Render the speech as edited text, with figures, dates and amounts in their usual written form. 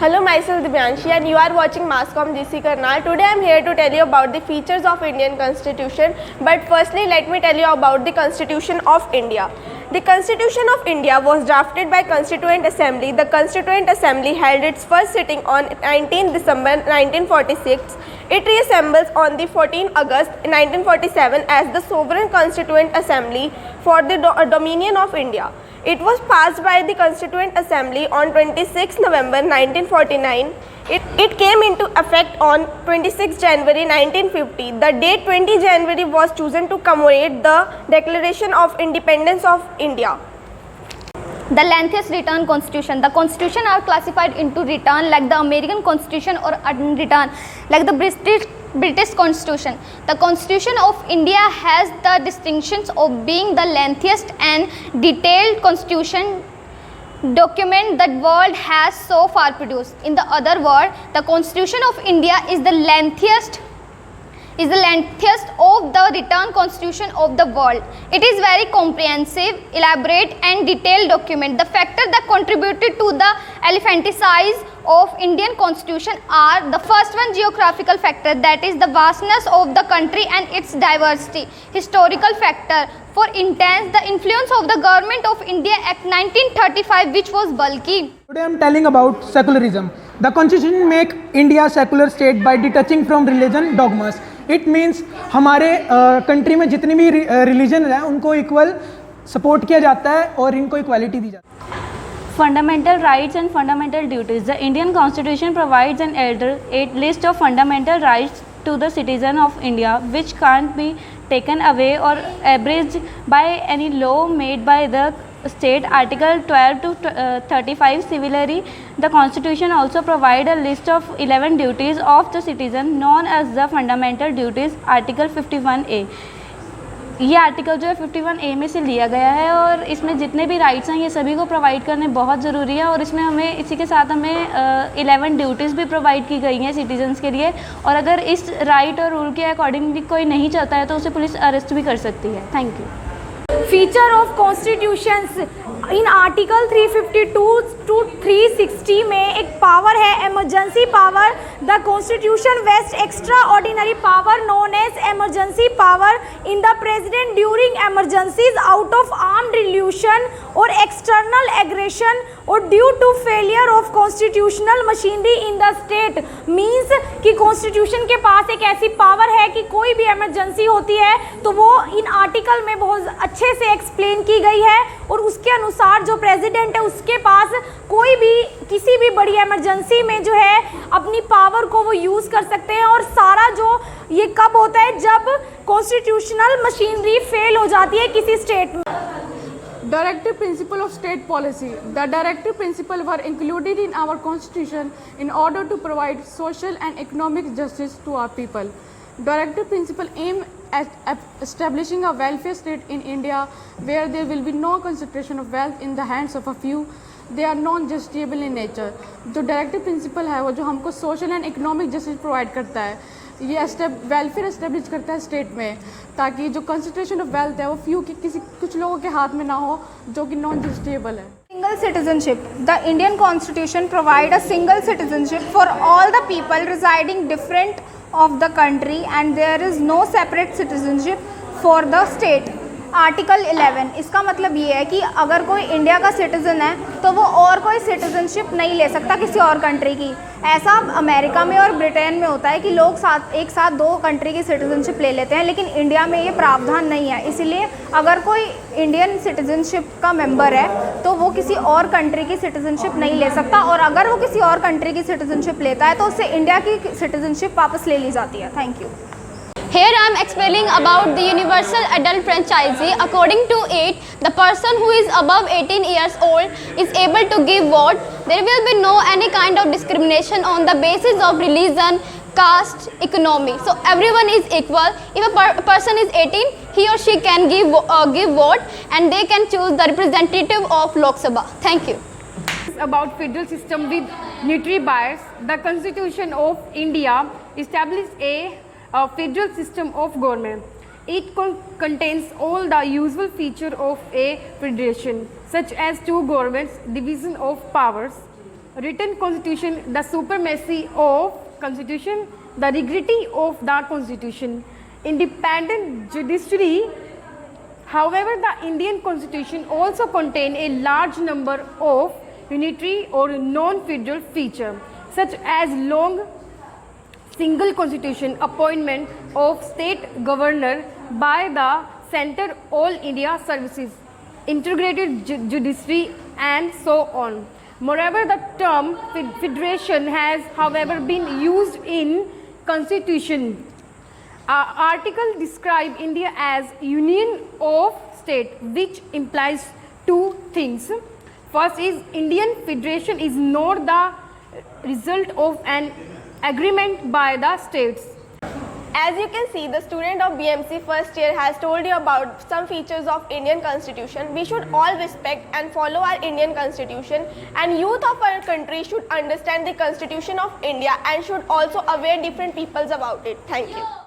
Hello, myself Divyanshi and you are watching Masscom GC Karnal. Today I am here to tell you about the features of Indian Constitution. But firstly, let me tell you about the Constitution of India. The Constitution of India was drafted by Constituent Assembly. The Constituent Assembly held its first sitting on 19 December 1946. It reassembles on the 14 August 1947 as the Sovereign Constituent Assembly for the Dominion of India. It was passed by the Constituent Assembly on 26 November 1949. It came into effect on 26 January 1950. The date 20 January was chosen to commemorate the Declaration of Independence of India. The lengthiest written constitution. The constitution are classified into written like the American Constitution or unwritten like the British Constitution. The Constitution of India has the distinctions of being the lengthiest and detailed constitution document that world has so far produced. In the other word, the Constitution of India is the lengthiest of the written constitution of the world. It is very comprehensive, elaborate and detailed document. The factors that contributed to the elephantiasize of Indian Constitution are the first one, geographical factor, that is the vastness of the country and its diversity. Historical factor, for instance, the influence of the Government of India Act 1935, which was bulky. Today I am telling about secularism. The constitution make India secular state by detaching from religion dogmas. It means हमारे country में जितनी भी religion है उनको equal support किया जाता है और इनको इक्वालिटी दी जाती है. Fundamental rights and fundamental duties. The Indian Constitution provides an list of fundamental rights to the citizen of India, which can't be taken away or abridged by any law made by the state. Article 12 to 35. Similarly, the Constitution also provide a list of 11 duties of the citizen known as the fundamental duties. Article 51A. ये article जो है 51A में से लिया गया है और इसमें जितने भी राइट्स हैं ये सभी को प्रोवाइड करने बहुत ज़रूरी है और इसमें हमें इसी के साथ हमें 11 ड्यूटीज़ भी प्रोवाइड की गई हैं सिटीजन्स के लिए और अगर इस राइट और रूल के अकॉर्डिंगली कोई नहीं चलता है तो उसे पुलिस अरेस्ट भी कर सकती है. Thank you. Feature of constitutions in article 352 to 360 में एक पावर है emergency power. The constitution vests extraordinary power known as emergency power in the president during emergencies out of armed revolution or external aggression or due to failure of constitutional machinery in the state. Means कि constitution के पास एक ऐसी power है कि कोई भी emergency होती है तो वो इन आर्टिकल में बहुत अच्छे से एक्सप्लेन की गई है और उसके अनुसार जो प्रेसिडेंट है उसके पास कोई भी किसी भी बड़ी इमरजेंसी में जो है अपनी पावर को वो यूज़ कर सकते हैं और सारा जो ये कब होता है जब कॉन्स्टिट्यूशनल मशीनरी फेल हो जाती है किसी स्टेट में. Directive principle of state policy. The directive principle were included in our constitution in order to provide social and economic justice to our people. Directive principle aim at establishing a welfare state in India where there will be no concentration of wealth in the hands of a few. They are non-justiciable in nature. जो directive principle है वो जो हमको social and economic justice provide करता है ये welfare establish करता है स्टेट में ताकि जो कंसंट्रेशन ऑफ वेल्थ है वो फ्यू की कुछ लोगों के हाथ में ना हो जो कि नॉन जस्टिसेबल है. Single citizenship. The Indian Constitution provide a single citizenship for all the people residing different of the country and there is no separate citizenship for the state. Article 11 इसका मतलब ये है कि अगर कोई इंडिया का citizen है तो वो और कोई सिटीज़नशिप नहीं ले सकता किसी और कंट्री की. ऐसा अमेरिका में और ब्रिटेन में होता है कि लोग एक साथ दो कंट्री की सिटीज़नशिप ले लेते हैं लेकिन इंडिया में ये प्रावधान नहीं है. इसीलिए अगर कोई इंडियन सिटीज़नशिप का मेंबर है तो वो किसी और कंट्री की सिटीज़नशिप नहीं ले सकता और अगर वो किसी और कंट्री की सिटीज़नशिप लेता है तो उससे इंडिया की सिटीज़नशिप वापस ले ली जाती है. Thank you. Here I am explaining about the universal adult franchise. According to it, the person who is above 18 years old is able to give vote. There will be no any kind of discrimination on the basis of religion, caste, economy. So everyone is equal. If a person is 18, he or she can give vote and they can choose the representative of Lok Sabha. Thank you. About federal system with military bias, the Constitution of India established a federal system of government. It contains all the usual features of a federation, such as two governments, division of powers, written constitution, the supremacy of constitution, the integrity of the constitution, independent judiciary. However, the Indian constitution also contains a large number of unitary or non-federal features, such as long single constitution, appointment of state governor by the center, all India services, integrated judiciary, and so on. Moreover, the term federation has, however, been used in constitution. Article describe India as union of state, which implies two things. First is Indian federation is not the result of an agreement by the states. As you can see, the student of BMC first year has told you about some features of Indian constitution. We should all respect and follow our Indian constitution, and youth of our country should understand the constitution of India and should also aware different peoples about it. Thank you.